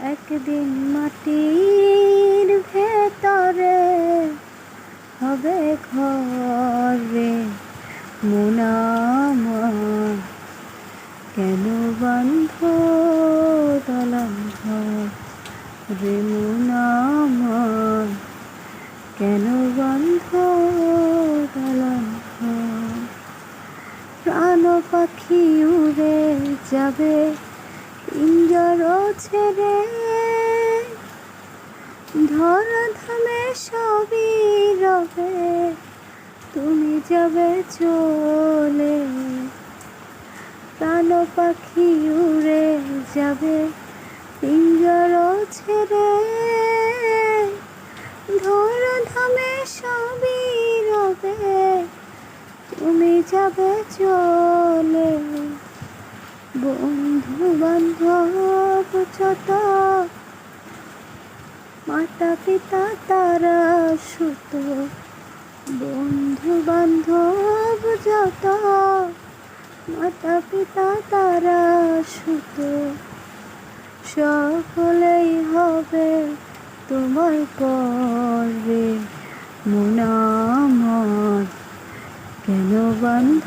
একদিন মাটির ভেতরে হবে ঘরে মন আমার, কেন বাঁধ দালান ঘর রে মন আমার, কেন বাঁধ দালান ঘর। প্রাণ পাখি উড়ে যাবে পিঞ্জর ছেড়ে, ধরা ধামে সবই রবে, তুমি যাবে চলে। প্রাণ পাখি উড়ে যাবে পিঞ্জর ছেড়ে, ধরা ধামে সবই রবে, তুমি যাবে চলে। বন্ধু বান্ধব যত, মাতা পিতা তারা সুত, বন্ধু বান্ধব যত, মাতা পিতা তারা সুত, সকলেই হবে তোমার পরে মন আমার, কেন বাঁধ